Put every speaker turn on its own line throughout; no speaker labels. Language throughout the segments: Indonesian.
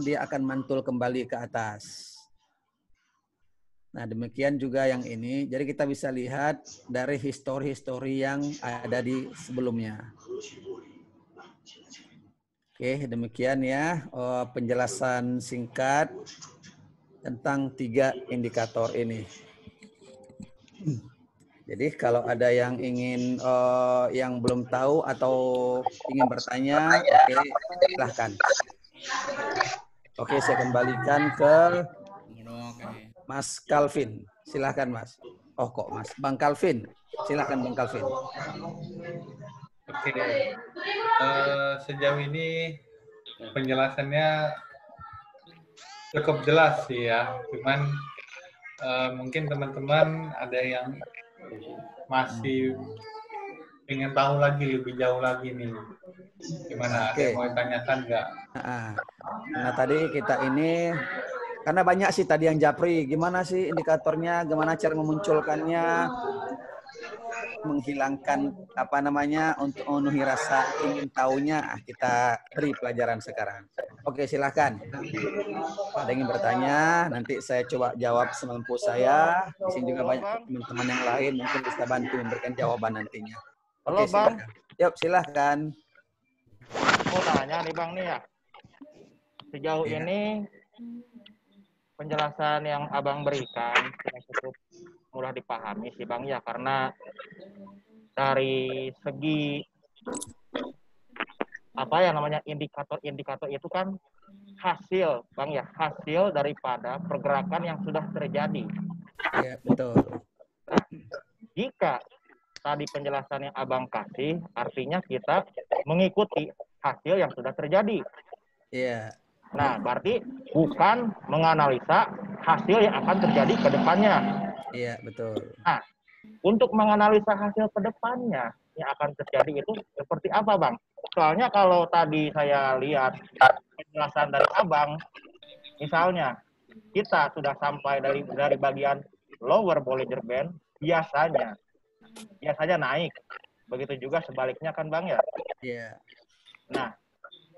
dia akan mantul kembali ke atas. Nah, demikian juga yang ini. Jadi kita bisa lihat dari histori-histori yang ada di sebelumnya. Oke, demikian ya penjelasan singkat tentang 3 indikator ini. Jadi kalau ada yang ingin yang belum tahu atau ingin bertanya, oke, silahkan. Oke, saya kembalikan ke Mas Calvin. Silahkan Mas. Oh kok Mas? Bang Calvin. Silahkan Bang Calvin.
Oke. Sejauh ini penjelasannya cukup jelas sih ya. Cuman mungkin teman-teman ada yang masih ingin tahu lagi lebih jauh lagi nih. Gimana? Ada yang mau ditanyakan nggak?
Nah tadi kita ini karena banyak sih tadi yang japri, gimana sih indikatornya, gimana cara memunculkannya, menghilangkan apa namanya untuk memenuhi rasa ingin tahunya, kita beri pelajaran sekarang. Oke, silahkan. Ada yang ingin bertanya, nanti saya coba jawab semampu saya. Di sini juga banyak teman-teman yang lain mungkin bisa bantu memberikan jawaban nantinya. Oke, silahkan. Yuk, silahkan.
Mau tanya nih Bang nih ya. Sejauh ini penjelasan yang Abang berikan sudah cukup mudah dipahami sih Bang ya, karena dari segi apa ya namanya indikator-indikator itu kan hasil Bang ya, hasil daripada pergerakan yang sudah terjadi.
Iya, betul.
Jika tadi penjelasan yang Abang kasih, artinya kita mengikuti hasil yang sudah terjadi.
Iya.
Nah, berarti bukan menganalisa hasil yang akan terjadi ke depannya.
Iya, betul.
Nah, untuk menganalisa hasil ke depannya yang akan terjadi itu seperti apa, Bang? Soalnya kalau tadi saya lihat penjelasan dari Abang, misalnya kita sudah sampai dari bagian lower Bollinger Band, biasanya naik. Begitu juga sebaliknya kan, Bang ya?
Iya.
Nah,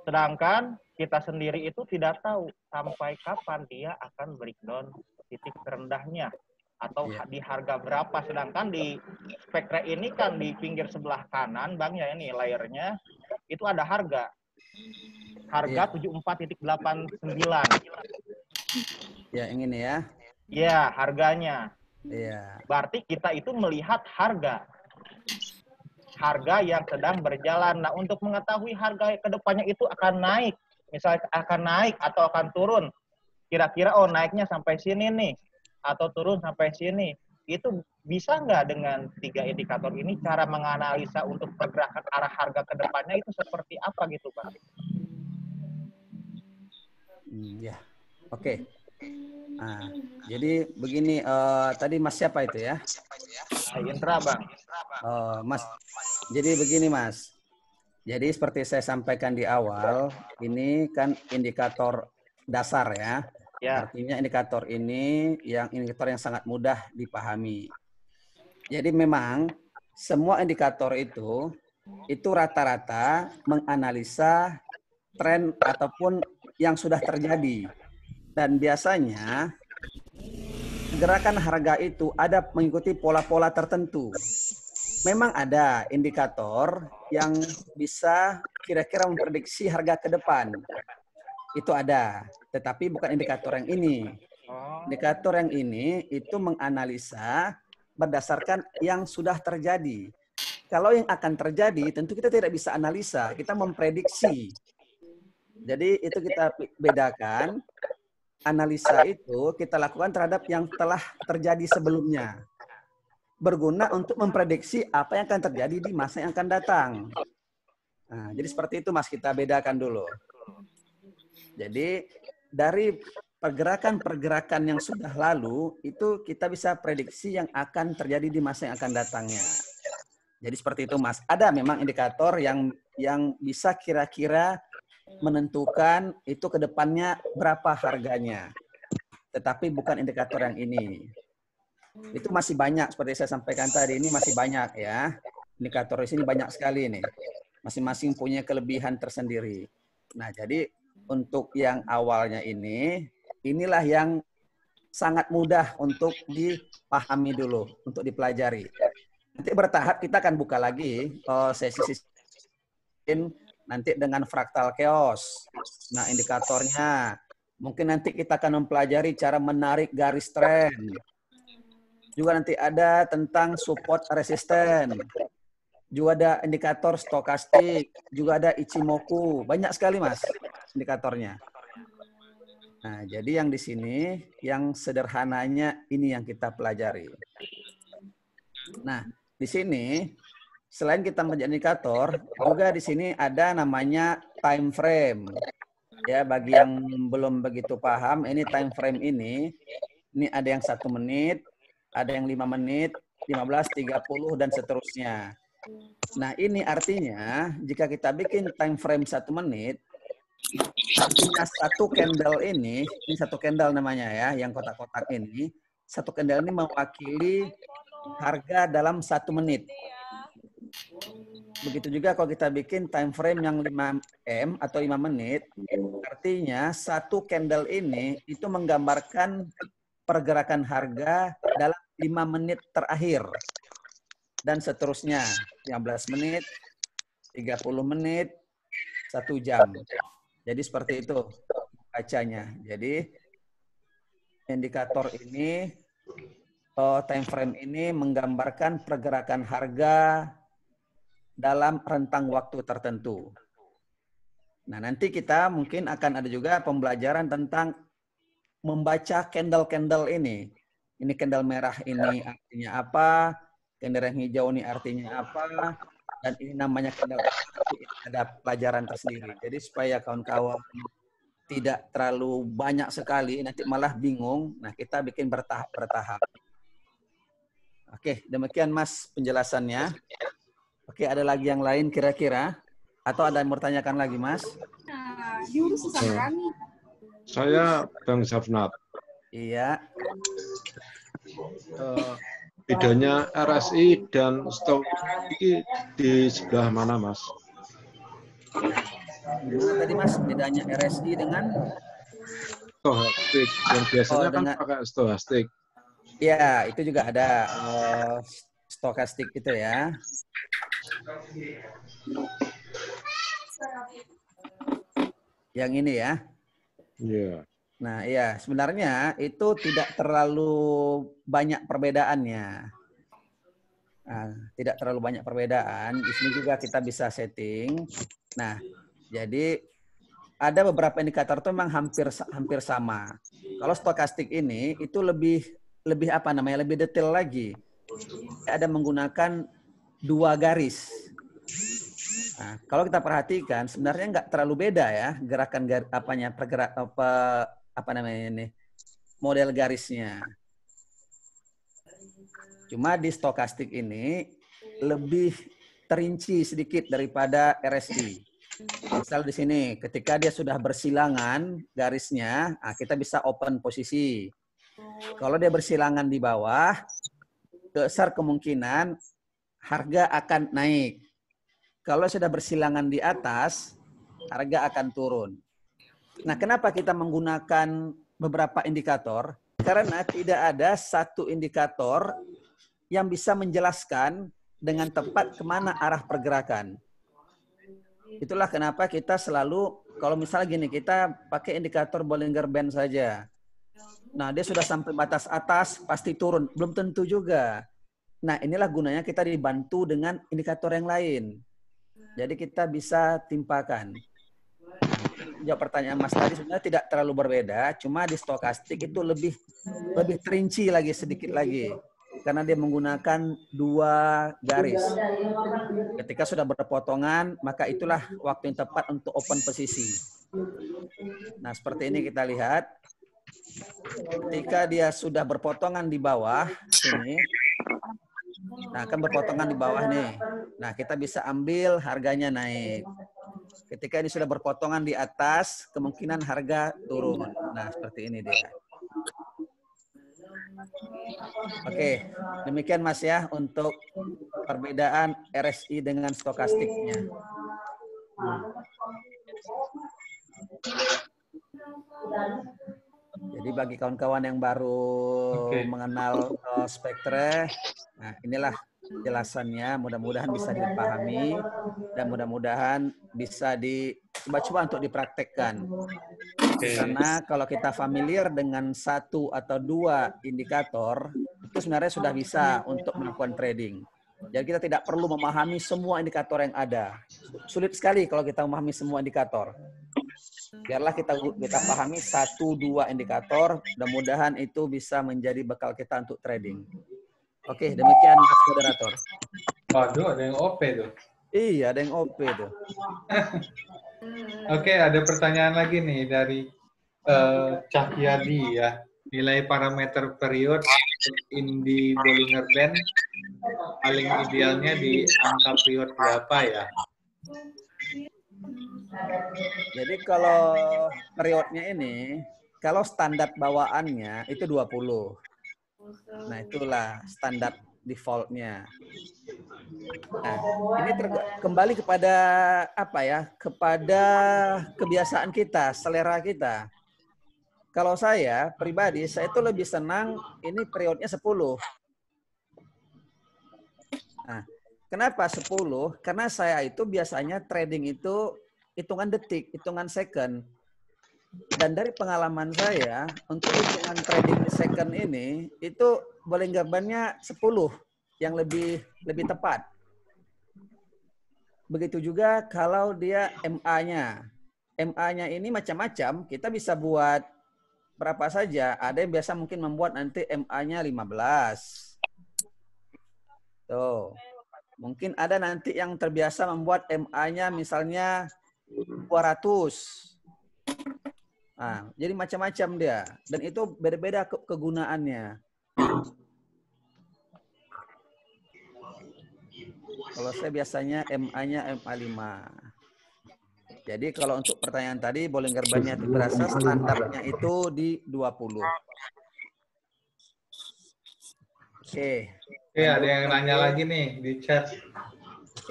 sedangkan kita sendiri itu tidak tahu sampai kapan dia akan breakdown titik terendahnya atau di harga berapa. Sedangkan di spektra ini kan di pinggir sebelah kanan Bang ya, ini layernya itu ada harga 74.89.
Ya, yang ini ya.
Ya, harganya.
Iya.
Berarti kita itu melihat harga yang sedang berjalan. Nah, untuk mengetahui harga kedepannya itu akan naik, misalnya akan naik atau akan turun, kira-kira oh naiknya sampai sini nih, atau turun sampai sini, itu bisa nggak dengan 3 indikator ini cara menganalisa untuk pergerakan arah harga kedepannya itu seperti apa gitu Pak?
Ya, oke. Nah, jadi begini, tadi Mas siapa itu ya?
Indra Bang.
Mas, jadi begini Mas. Jadi seperti saya sampaikan di awal, ini kan indikator dasar ya. Artinya indikator ini indikator yang sangat mudah dipahami. Jadi memang semua indikator itu rata-rata menganalisa tren ataupun yang sudah terjadi. Dan biasanya gerakan harga itu ada mengikuti pola-pola tertentu. Memang ada indikator yang bisa kira-kira memprediksi harga ke depan. Itu ada, tetapi bukan indikator yang ini. Indikator yang ini itu menganalisa berdasarkan yang sudah terjadi. Kalau yang akan terjadi, tentu kita tidak bisa analisa, kita memprediksi. Jadi itu kita bedakan. Analisa itu kita lakukan terhadap yang telah terjadi sebelumnya. Berguna untuk memprediksi apa yang akan terjadi di masa yang akan datang. Nah, jadi seperti itu Mas, kita bedakan dulu. Jadi dari pergerakan-pergerakan yang sudah lalu, itu kita bisa prediksi yang akan terjadi di masa yang akan datangnya. Jadi seperti itu Mas. Ada memang indikator yang bisa kira-kira menentukan itu ke depannya berapa harganya. Tetapi bukan indikator yang ini. Itu masih banyak, seperti saya sampaikan tadi, ini masih banyak ya. Indikator di sini banyak sekali nih. Masing-masing punya kelebihan tersendiri. Nah, jadi untuk yang awalnya inilah yang sangat mudah untuk dipahami dulu, untuk dipelajari. Nanti bertahap kita akan buka lagi sesi nanti dengan fraktal chaos. Nah, indikatornya. Mungkin nanti kita akan mempelajari cara menarik garis trend. Juga nanti ada tentang support resisten. Juga ada indikator stokastik. Juga ada Ichimoku. Banyak sekali, Mas, indikatornya. Nah, jadi yang di sini, yang sederhananya ini yang kita pelajari. Nah, di sini, selain kita menjadi indikator, juga di sini ada namanya time frame. Ya, bagi yang belum begitu paham, ini time frame ini ada yang 1 menit, ada yang 5 menit, 15, 30, dan seterusnya. Nah, ini artinya jika kita bikin time frame 1 menit, artinya satu candle ini 1 candle namanya ya, yang kotak-kotak ini, 1 candle ini mewakili harga dalam 1 menit. Begitu juga kalau kita bikin time frame yang 5M atau 5 menit, artinya 1 candle ini itu menggambarkan pergerakan harga dalam 5 menit terakhir. Dan seterusnya, 15 menit, 30 menit, 1 jam. Jadi seperti itu bacanya. Jadi indikator ini, time frame ini menggambarkan pergerakan harga dalam rentang waktu tertentu. Nah, nanti kita mungkin akan ada juga pembelajaran tentang membaca candle-candle ini. Ini candle merah ini artinya apa, candle yang hijau ini artinya apa, dan ini namanya candle. Ada pelajaran tersendiri. Jadi supaya kawan-kawan tidak terlalu banyak sekali, nanti malah bingung. Nah, kita bikin bertahap-bertahap. Oke, demikian Mas penjelasannya. Oke, ada lagi yang lain kira-kira? Atau ada yang mau tanyakan lagi, Mas?
Saya Bang Zafnat.
Iya.
Bedanya RSI dan stok ini di sebelah mana, Mas?
Gimana tadi, Mas? Bedanya RSI dengan?
Stochastik. Yang biasanya kan pakai stochastik.
Iya, itu juga ada stokastik itu ya. Yang ini ya.
Iya.
Nah, iya, sebenarnya itu tidak terlalu banyak perbedaannya. Nah, tidak terlalu banyak perbedaan. Di sini juga kita bisa setting. Nah, jadi ada beberapa indikator itu memang hampir sama. Kalau stokastik ini itu lebih apa namanya? Lebih detail lagi. Ada menggunakan 2 garis. Nah, kalau kita perhatikan sebenarnya nggak terlalu beda ya gerakan model garisnya. Cuma di stokastik ini lebih terinci sedikit daripada RSI. Misal di sini ketika dia sudah bersilangan garisnya, nah kita bisa open posisi. Kalau dia bersilangan di bawah, besar kemungkinan harga akan naik. Kalau sudah bersilangan di atas, harga akan turun. Nah, kenapa kita menggunakan beberapa indikator? Karena tidak ada satu indikator yang bisa menjelaskan dengan tepat kemana arah pergerakan. Itulah kenapa kita selalu, kalau misalnya gini, kita pakai indikator Bollinger Band saja. Nah, dia sudah sampai batas atas, pasti turun. Belum tentu juga. Nah, inilah gunanya kita dibantu dengan indikator yang lain. Jadi kita bisa timpakan. Jawab pertanyaan Mas tadi sebenarnya tidak terlalu berbeda, cuma di stokastik itu lebih terinci lagi sedikit lagi. Karena dia menggunakan 2 garis. Ketika sudah berpotongan, maka itulah waktu yang tepat untuk open posisi. Nah, seperti ini kita lihat. Ketika dia sudah berpotongan di bawah, sini, nah, kan berpotongan di bawah nih. Nah, kita bisa ambil harganya naik. Ketika ini sudah berpotongan di atas, kemungkinan harga turun. Nah, seperti ini dia. Oke, demikian Mas ya untuk perbedaan RSI dengan stokastiknya. Jadi bagi kawan-kawan yang baru mengenal spektre, nah inilah jelasannya, mudah-mudahan bisa dipahami dan mudah-mudahan bisa dicoba-coba untuk dipraktekkan. Karena kalau kita familiar dengan 1 atau 2 indikator, itu sebenarnya sudah bisa untuk melakukan trading. Jadi kita tidak perlu memahami semua indikator yang ada. Sulit sekali kalau kita memahami semua indikator. Biarlah kita pahami 1-2 indikator, mudah-mudahan itu bisa menjadi bekal kita untuk trading. Oke, demikian Mas Moderator.
Waduh, ada yang OP tuh.
Iya, ada yang OP tuh.
Oke, ada pertanyaan lagi nih dari Cahyadi ya. Nilai parameter period di Bollinger Band paling idealnya di angka period berapa ya?
Jadi kalau periodnya ini, kalau standar bawaannya itu 20. Nah, itulah standar defaultnya. Nah, ini kembali kepada apa ya? Kepada kebiasaan kita, selera kita. Kalau saya pribadi, saya itu lebih senang ini periodnya 10. Nah, kenapa 10? Karena saya itu biasanya trading itu hitungan detik, hitungan second. Dan dari pengalaman saya, untuk hitungan trading di second ini, itu Bollinger Band-nya 10 yang lebih tepat. Begitu juga kalau dia MA-nya. MA-nya ini macam-macam, kita bisa buat berapa saja. Ada yang biasa mungkin membuat nanti MA-nya 15. Tuh. Mungkin ada nanti yang terbiasa membuat MA-nya misalnya 200. Nah, jadi macam-macam dia. Dan itu beda-beda kegunaannya. Kalau saya biasanya MA-nya MA5. Jadi kalau untuk pertanyaan tadi, Bollinger Band-nya itu berasa standarnya itu di 20. Oke.
Oke, ada yang nanya lagi nih di chat.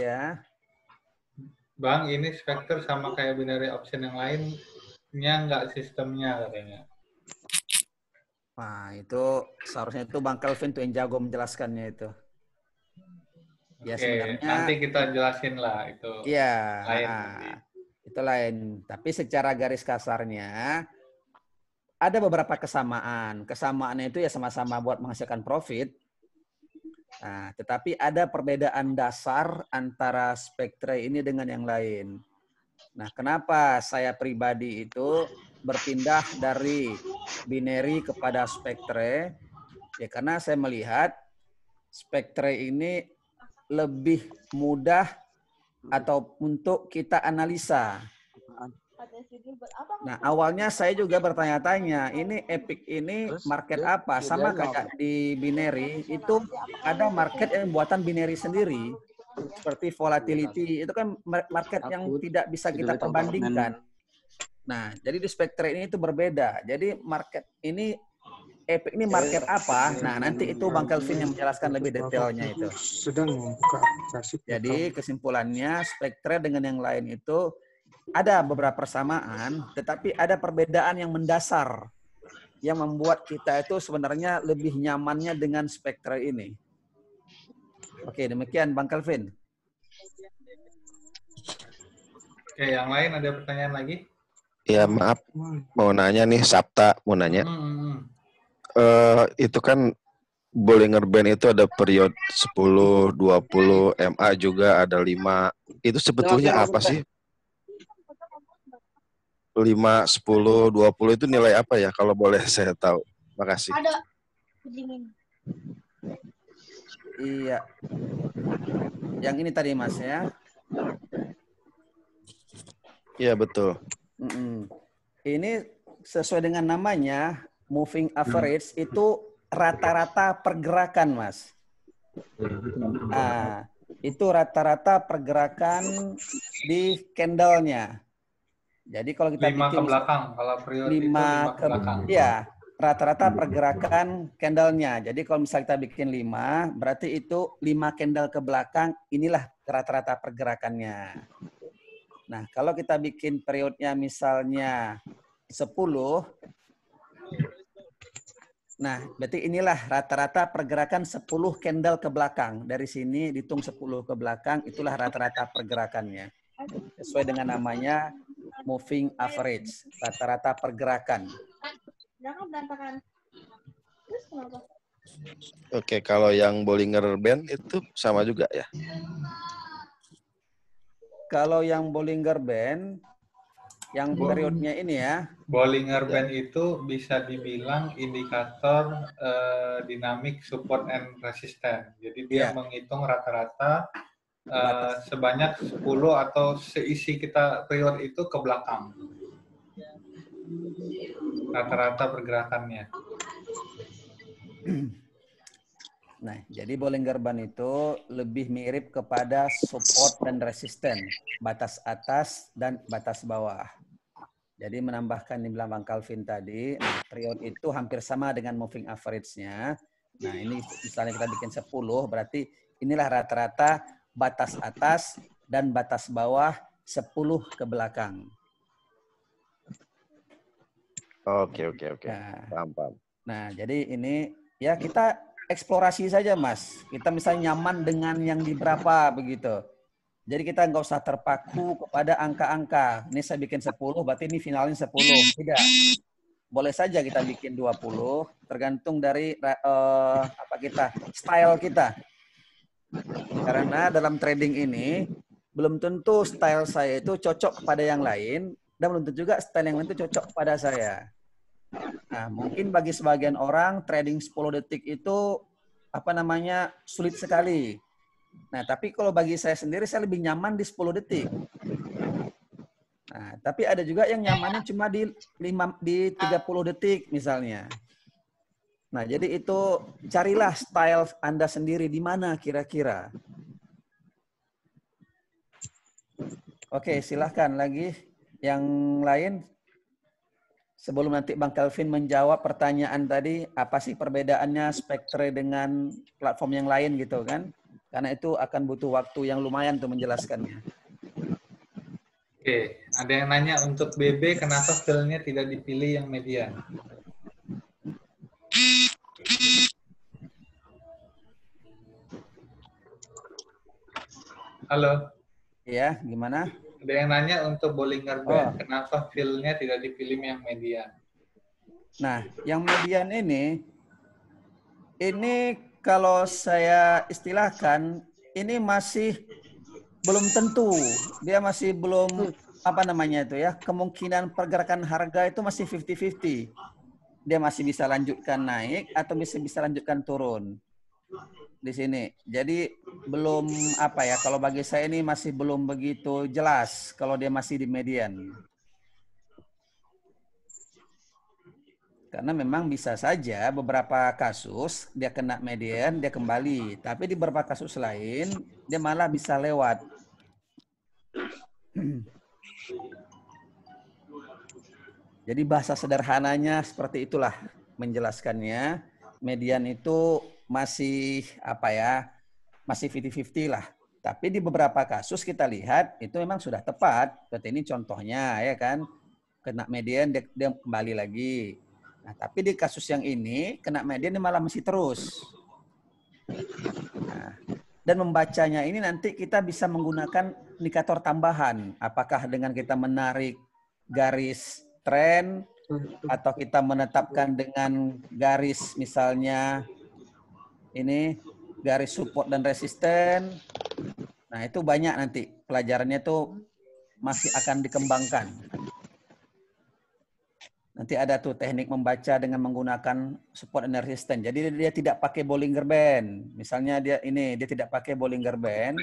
Ya.
Bang, ini Spectre sama kayak binary option yang lainnya nggak sistemnya katanya.
Nah, itu seharusnya itu Bang Kelvin tuh yang jago menjelaskannya itu. Ya, sebenarnya
nanti kita jelasin lah itu.
Iya,
lain.
Itu lain. Tapi secara garis kasarnya ada beberapa kesamaan. Kesamaannya itu ya sama-sama buat menghasilkan profit. Nah, tetapi ada perbedaan dasar antara Spectre ini dengan yang lain. Nah, kenapa saya pribadi itu berpindah dari binary kepada Spectre? Ya karena saya melihat Spectre ini lebih mudah atau untuk kita analisa. Nah, awalnya saya juga bertanya-tanya, ini Epic ini market apa? Sama kayak di binary, itu ada market yang buatan binary sendiri. Seperti volatility, itu kan market yang tidak bisa kita perbandingkan. Nah, jadi di Spectre ini itu berbeda. Jadi market ini, Epic ini market apa? Nah, nanti itu Bang Kelvin yang menjelaskan lebih detailnya itu. Jadi kesimpulannya, Spectre dengan yang lain itu ada beberapa persamaan, tetapi ada perbedaan yang mendasar yang membuat kita itu sebenarnya lebih nyamannya dengan Spectre ini. Oke, demikian Bang Kelvin.
Oke, yang lain ada pertanyaan lagi?
Ya, maaf. Mau nanya nih, Sabta mau nanya. Itu kan Bollinger Band itu ada period 10, 20, MA juga ada 5. Itu sebetulnya apa sih? 5, 10, 20 itu nilai apa ya kalau boleh saya tahu? Makasih.
Ada.
Iya. Yang ini tadi Mas ya.
Iya, betul.
Ini sesuai dengan namanya, moving average itu rata-rata pergerakan, Mas. Nah, itu rata-rata pergerakan di candle-nya. Jadi kalau kita
5 ke belakang, kalau periode
5
ke belakang.
Iya, rata-rata pergerakan candle-nya. Jadi kalau misalnya kita bikin 5, berarti itu 5 candle ke belakang, inilah rata-rata pergerakannya. Nah, kalau kita bikin periodnya misalnya 10. Nah, berarti inilah rata-rata pergerakan 10 candle ke belakang. Dari sini dihitung 10 ke belakang, itulah rata-rata pergerakannya. Sesuai dengan namanya moving average, rata-rata pergerakan.
Oke, kalau yang Bollinger Band itu sama juga ya?
Kalau yang Bollinger Band, yang periodnya ini ya.
Bollinger Band itu bisa dibilang indikator dinamik support and resistance. Jadi dia menghitung rata-rata sebanyak 10 atau seisi kita period itu ke belakang. Rata-rata pergerakannya.
Nah, jadi Bollinger Band itu lebih mirip kepada support dan resisten, batas atas dan batas bawah. Jadi menambahkan di bilang Bang Calvin tadi, period itu hampir sama dengan moving average-nya. Nah, ini misalnya kita bikin 10, berarti inilah rata-rata batas atas dan batas bawah 10 ke belakang.
Oke.
Nah,
Paham.
Nah, jadi ini ya kita eksplorasi saja, Mas. Kita misalnya nyaman dengan yang di berapa begitu. Jadi kita nggak usah terpaku kepada angka-angka. Ini saya bikin 10, berarti ini finalnya 10. Tidak. Boleh saja kita bikin 20, tergantung dari style kita. Karena dalam trading ini belum tentu style saya itu cocok kepada yang lain, dan belum tentu juga style yang lain itu cocok kepada saya. Nah, mungkin bagi sebagian orang trading 10 detik itu sulit sekali. Nah, tapi kalau bagi saya sendiri, saya lebih nyaman di 10 detik. Nah, tapi ada juga yang nyamannya cuma di 30 detik misalnya. Nah, jadi itu carilah style Anda sendiri di mana kira-kira. Oke, silahkan lagi yang lain. Sebelum nanti Bang Calvin menjawab pertanyaan tadi, apa sih perbedaannya Spectre dengan platform yang lain gitu kan? Karena itu akan butuh waktu yang lumayan untuk menjelaskannya.
Oke, ada yang nanya untuk BB, kenapa fill-nya tidak dipilih yang median? Halo?
Iya, gimana?
Ada yang nanya untuk Bollinger Band, kenapa fill-nya tidak dipilih yang median?
Nah, yang median ini kalau saya istilahkan, ini masih belum tentu. Dia masih belum, kemungkinan pergerakan harga itu masih 50-50. Dia masih bisa lanjutkan naik atau bisa lanjutkan turun. Di sini. Jadi belum kalau bagi saya ini masih belum begitu jelas kalau dia masih di median. Karena memang bisa saja beberapa kasus dia kena median, dia kembali. Tapi di beberapa kasus lain, dia malah bisa lewat. Jadi bahasa sederhananya seperti itulah menjelaskannya. Median itu masih masih 50-50 lah. Tapi di beberapa kasus kita lihat itu memang sudah tepat. Seperti ini contohnya ya kan. Kena median dia kembali lagi. Nah, tapi di kasus yang ini kena median dia malah masih terus. Nah, dan membacanya ini nanti kita bisa menggunakan indikator tambahan. Apakah dengan kita menarik garis tren atau kita menetapkan dengan garis misalnya ini garis support dan resisten. Nah, itu banyak nanti pelajarannya tuh masih akan dikembangkan. Nanti ada tuh teknik membaca dengan menggunakan support dan resisten. Jadi dia tidak pakai Bollinger Band. Misalnya dia tidak pakai Bollinger Band,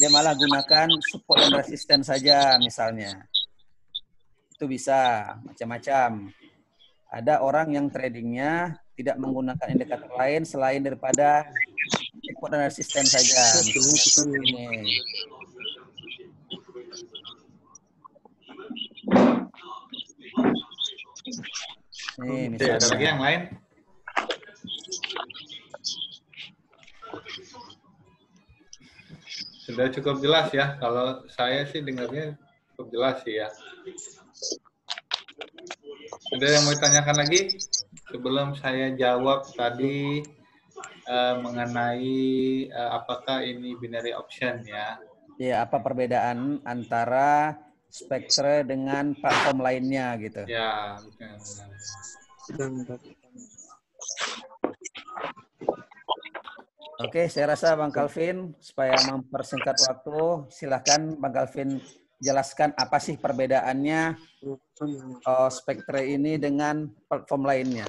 dia malah gunakan support dan resisten saja misalnya. Itu bisa macam-macam. Ada orang yang tradingnya tidak menggunakan indikator lain selain daripada support dan resisten saja. Ini. Nih, misalnya.
Ada lagi yang lain? Sudah cukup jelas ya. Kalau saya sih dengarnya cukup jelas sih ya. Ada yang mau ditanyakan lagi? Sebelum saya jawab tadi mengenai apakah ini binary option ya?
Ya, apa perbedaan antara Spectre dengan platform lainnya gitu?
Ya, benar.
Oke, saya rasa Bang Calvin, supaya mempersingkat waktu, silakan Bang Calvin jelaskan apa sih perbedaannya Spectre ini dengan platform lainnya.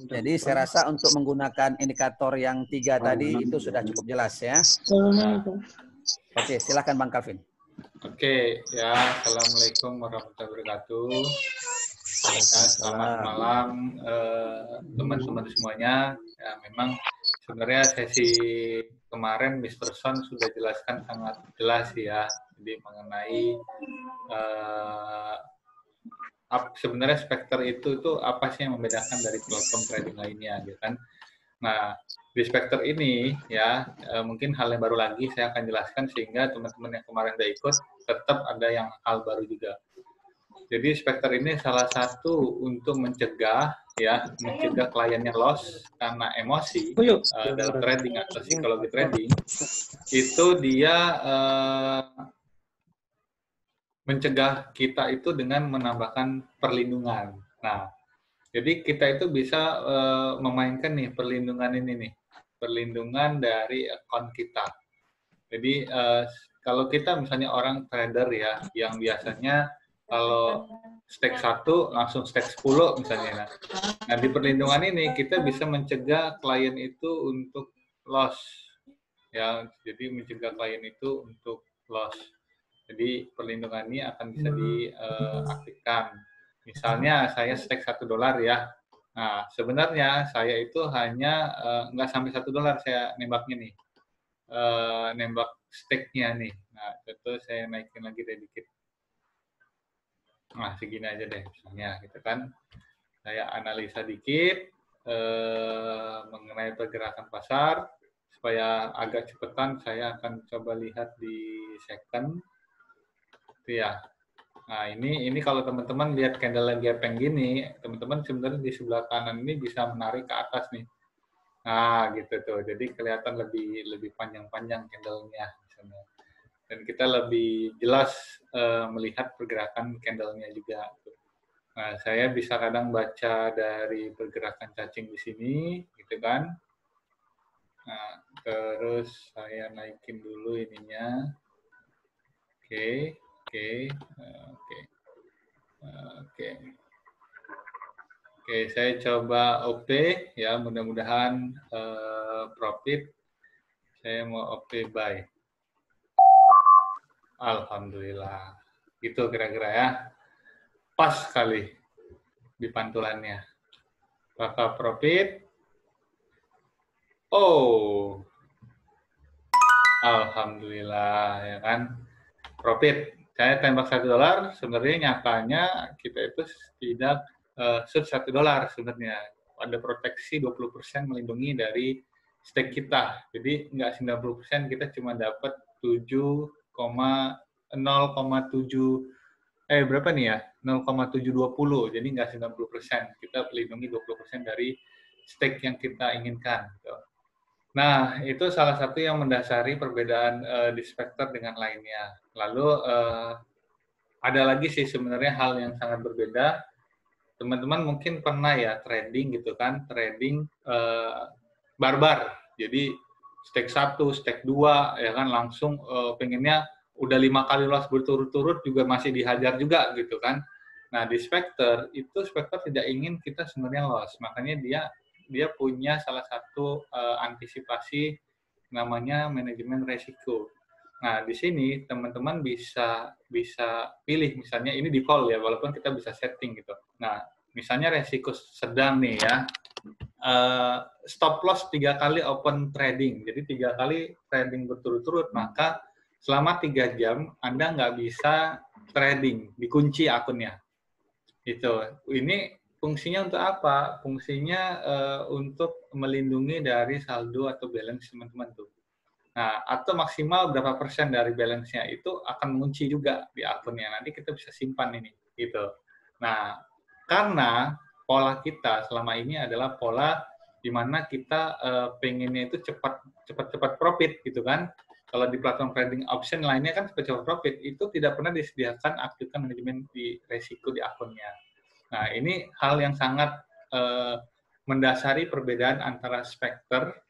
Jadi saya rasa untuk menggunakan indikator yang 3 tadi itu sudah cukup jelas ya. Oke, silakan Bang Calvin.
Oke, ya, Assalamualaikum warahmatullahi wabarakatuh. Ya, selamat malam teman-teman semuanya. Ya, memang sebenarnya sesi kemarin Mr. Son sudah jelaskan sangat jelas ya, jadi mengenai sebenarnya Spectre itu apa sih yang membedakan dari platform trading lainnya, gitu kan? Nah, di Spectre ini ya mungkin hal yang baru lagi saya akan jelaskan sehingga teman-teman yang kemarin udah ikut tetap ada yang hal baru juga. Jadi Spectre ini salah satu untuk mencegah kliennya loss karena emosi dalam trading atau psikologi trading, itu dia mencegah kita itu dengan menambahkan perlindungan. Nah, jadi kita itu bisa memainkan nih perlindungan ini nih, perlindungan dari akun kita. Jadi kalau kita misalnya orang trader ya, yang biasanya kalau stake 1 langsung stake 10 misalnya. Nah, di perlindungan ini kita bisa mencegah klien itu untuk loss. Ya, jadi mencegah klien itu untuk loss. Jadi perlindungan ini akan bisa diaktifkan. Misalnya saya stake $1 ya. Nah, sebenarnya saya itu hanya nggak sampai $1 saya nembaknya nih. Nembak stake-nya nih. Nah, itu saya naikin lagi deh dikit. Nah, segini aja deh misalnya gitu kan. Saya analisa dikit mengenai pergerakan pasar supaya agak cepetan saya akan coba lihat di second. Itu ya. Nah, ini kalau teman-teman lihat candle yang gaping gini, teman-teman sebenarnya di sebelah kanan ini bisa menarik ke atas nih. Nah, gitu tuh. Jadi kelihatan lebih panjang-panjang candle-nya misalnya. Dan kita lebih jelas melihat pergerakan candle-nya juga. Nah, saya bisa kadang baca dari pergerakan cacing di sini, gitu kan. Nah, terus saya naikin dulu ininya. Oke. Oke, saya coba OP ya, mudah-mudahan profit. Saya mau OP buy. Alhamdulillah. Gitu kira-kira ya. Pas sekali di pantulannya. Apakah profit? Oh. Alhamdulillah ya kan. Profit. Saya tembak $1, sebenarnya nyatanya kita itu tidak shoot $1 sebenarnya. Ada proteksi 20% melindungi dari stake kita. Jadi nggak 90%, kita cuma dapat 0,7 berapa nih ya? 0,720. Jadi nggak 90%. Kita melindungi 20% dari stake yang kita inginkan. Nah, itu salah satu yang mendasari perbedaan di Spectre dengan lainnya. Lalu ada lagi sih sebenarnya hal yang sangat berbeda. Teman-teman mungkin pernah ya trading gitu kan, trading barbar. Jadi stake 1, stake 2, ya kan langsung pengennya udah 5 kali loss berturut-turut juga masih dihajar juga gitu kan. Nah, di Spectre itu Spectre tidak ingin kita sebenarnya loss. Makanya dia punya salah satu antisipasi namanya manajemen resiko. Nah, di sini teman-teman bisa pilih misalnya ini di call ya, walaupun kita bisa setting gitu. Nah, misalnya resiko sedang nih ya, stop loss 3 kali open trading. Jadi 3 kali trading berturut-turut, maka selama 3 jam Anda nggak bisa trading, dikunci akunnya. Itu. Ini fungsinya untuk apa? Fungsinya untuk melindungi dari saldo atau balance teman-teman tuh. Nah, atau maksimal berapa persen dari balance-nya itu akan mengunci juga di akunnya. Nanti kita bisa simpan ini, gitu. Nah, Karena pola kita selama ini adalah pola di mana kita pengennya itu cepat profit gitu kan. Kalau di platform trading option lainnya kan cepat profit, itu tidak pernah disediakan aktifkan manajemen di resiko di akunnya. Nah, ini hal yang sangat mendasari perbedaan antara Spectre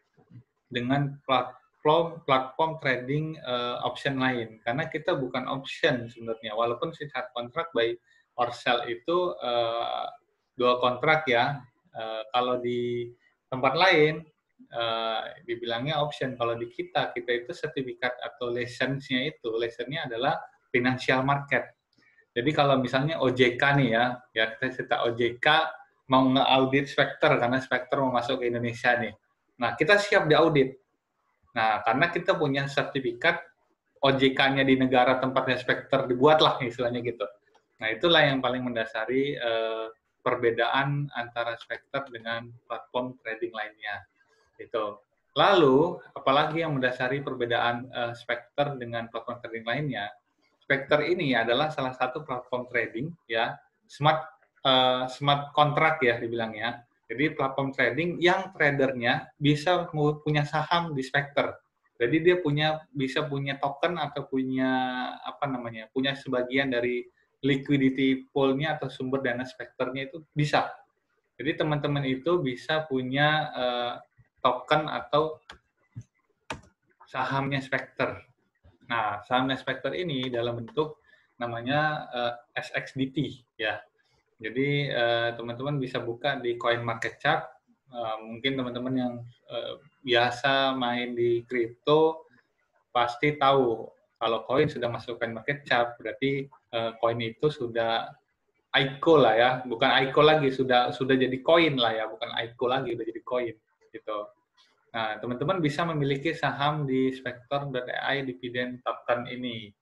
dengan platform trading option lain. Karena kita bukan option sebenarnya, walaupun si chart contract buy or sell itu dua kontrak ya. Kalau di tempat lain dibilangnya option. Kalau di kita itu sertifikat atau license-nya adalah financial market. Jadi kalau misalnya OJK nih ya kita cerita OJK mau nge-audit Spectre karena Spectre mau masuk ke Indonesia nih. Nah, kita siap diaudit. Nah, karena kita punya sertifikat OJK-nya di negara tempatnya Spectre dibuat lah istilahnya gitu. Nah, itulah yang paling mendasari perbedaan antara Spectre dengan platform trading lainnya. Itu. Lalu, apalagi yang mendasari perbedaan Spectre dengan platform trading lainnya? Spectre ini adalah salah satu platform trading ya, smart contract ya dibilangnya. Jadi platform trading yang tradernya bisa punya saham di Spectre. Jadi dia bisa punya token atau punya sebagian dari liquidity pool-nya atau sumber dana Spectre-nya itu bisa. Jadi teman-teman itu bisa punya token atau sahamnya Spectre. Nah, sahamnya Spectre ini dalam bentuk namanya SXDT ya. Jadi teman-teman bisa buka di CoinMarketCap. Mungkin teman-teman yang biasa main di kripto pasti tahu kalau koin sudah masuk CoinMarketCap berarti koin itu sudah ICO lah ya, bukan ICO lagi, sudah jadi koin lah ya, bukan ICO lagi, sudah jadi koin gitu. Nah, teman-teman bisa memiliki saham di Spectre.ai Dividend Token ini.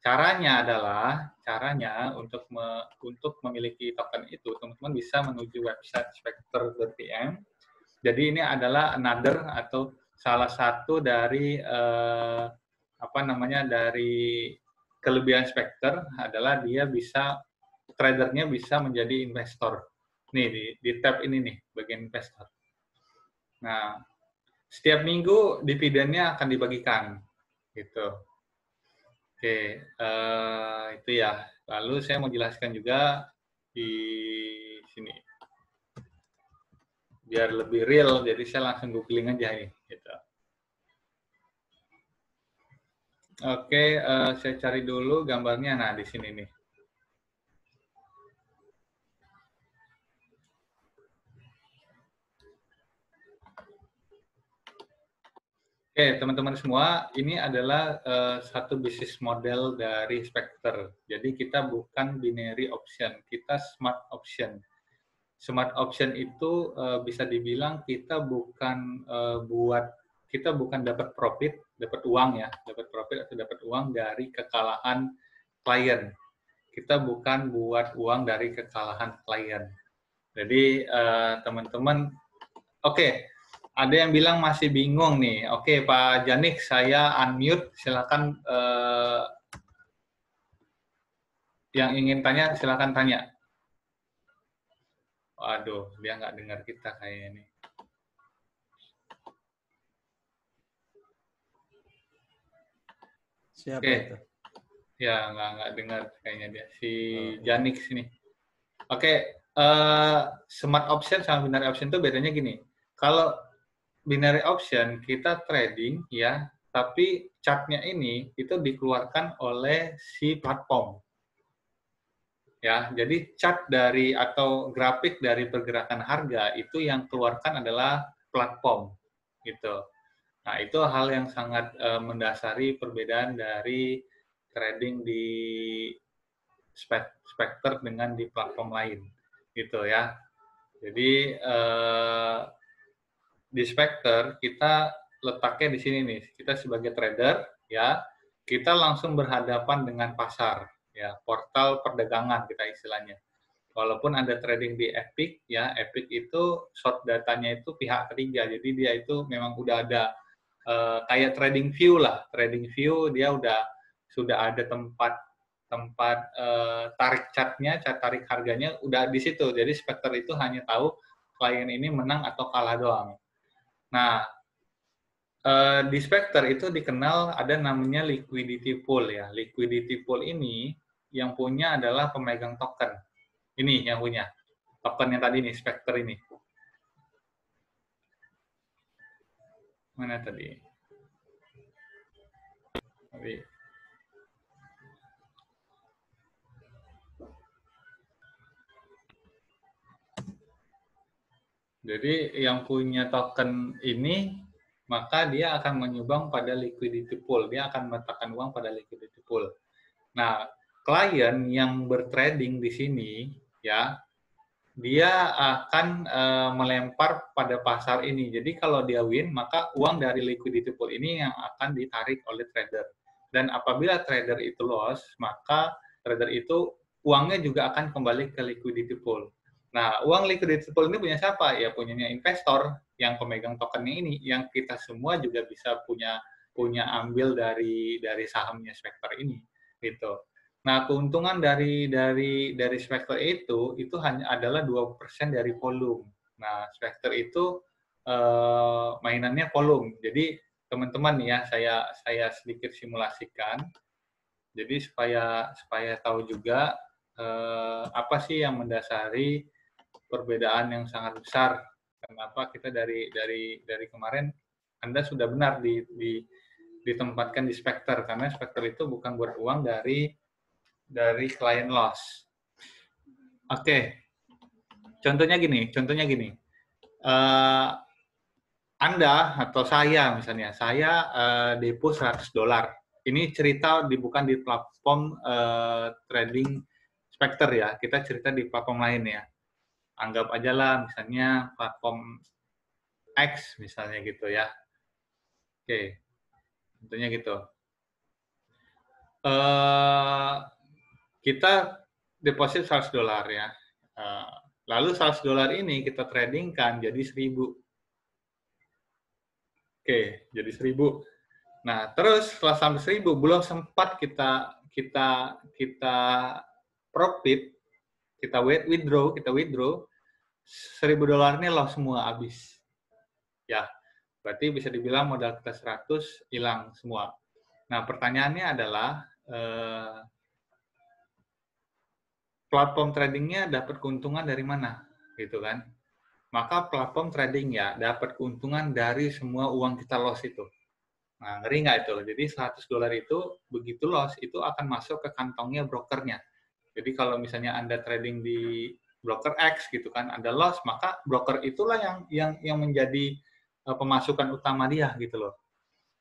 Caranya untuk memiliki token itu, teman-teman bisa menuju website spectre.pm. Jadi ini adalah another atau salah satu dari dari kelebihan Spectre adalah dia tradernya bisa menjadi investor. Nih di tab ini nih bagian investor. Nah, setiap minggu dividennya akan dibagikan gitu. Oke, itu ya. Lalu saya mau jelaskan juga di sini. Biar lebih real, jadi saya langsung googling aja ini. Gitu. Oke, saya cari dulu gambarnya. Nah, di sini nih. Oke, teman-teman semua, ini adalah satu bisnis model dari Spectre. Jadi kita bukan binary option, kita smart option. Smart option itu bisa dibilang kita bukan dapat profit, dapat uang ya, dapat profit atau dapat uang dari kekalahan klien. Kita bukan buat uang dari kekalahan klien. Jadi teman-teman, oke. Ada yang bilang masih bingung nih. Oke, Pak Janik, saya unmute. Silakan yang ingin tanya, silakan tanya. Waduh, dia nggak dengar kita kayaknya nih.
Siapa itu?
Ya, nggak dengar kayaknya dia. Si Janik sini. Oke, smart option sama binary option itu bedanya gini. Kalau binary option kita trading ya, tapi chartnya ini itu dikeluarkan oleh si platform. Ya, jadi chart dari atau grafik dari pergerakan harga itu yang keluarkan adalah platform gitu. Nah, itu hal yang sangat mendasari perbedaan dari trading di Spectre dengan di platform lain gitu ya. Jadi di Spectre kita letaknya di sini nih. Kita sebagai trader ya, kita langsung berhadapan dengan pasar ya, portal perdagangan kita istilahnya. Walaupun ada trading di Epic ya, Epic itu short datanya itu pihak ketiga. Jadi dia itu memang udah ada kayak trading view lah. Trading view dia sudah ada tempat tarik chartnya, cat tarik harganya udah di situ. Jadi Spectre itu hanya tahu klien ini menang atau kalah doang. Nah, di Spectre itu dikenal ada namanya liquidity pool ya. Liquidity pool ini yang punya adalah pemegang token. Ini yang punya token yang tadi nih, Spectre ini. Mana tadi? Jadi yang punya token ini, maka dia akan menyumbang pada liquidity pool. Dia akan meletakkan uang pada liquidity pool. Nah, klien yang bertrading di sini, ya, dia akan melempar pada pasar ini. Jadi kalau dia win, maka uang dari liquidity pool ini yang akan ditarik oleh trader. Dan apabila trader itu loss, maka trader itu uangnya juga akan kembali ke liquidity pool. Nah, uang liquidity pool ini punya siapa? Ya punyanya investor yang pemegang tokennya ini, yang kita semua juga bisa punya ambil dari sahamnya Spectre ini, gitu. Nah, keuntungan dari Spectre itu hanya adalah 2% dari volume. Nah, Spectre itu mainannya volume. Jadi teman-teman ya, saya sedikit simulasikan. Jadi supaya tahu juga apa sih yang mendasari perbedaan yang sangat besar. Kenapa kita dari kemarin Anda sudah benar ditempatkan di Spectre, karena Spectre itu bukan buat uang dari client loss. Oke. Contohnya gini. Anda atau saya misalnya, saya depo $100. Ini cerita bukan di platform trading Spectre ya. Kita cerita di platform lain ya. Anggap aja lah misalnya platform X misalnya gitu ya. Oke, tentunya gitu. Kita deposit $100 ya. Lalu $100 ini kita tradingkan jadi 1.000. Oke, jadi 1.000. Nah, terus setelah sampai 1.000 belum sempat kita profit, kita withdraw, $1.000 ini loss semua habis. Ya, berarti bisa dibilang modal kita 100 hilang semua. Nah, pertanyaannya adalah platform tradingnya dapat keuntungan dari mana, gitu kan? Maka platform trading ya dapat keuntungan dari semua uang kita loss itu. Nah, ngeri nggak itu? Jadi $100 itu begitu loss itu akan masuk ke kantongnya brokernya. Jadi kalau misalnya Anda trading di broker X gitu kan, Anda loss, maka broker itulah yang menjadi pemasukan utama dia gitu loh.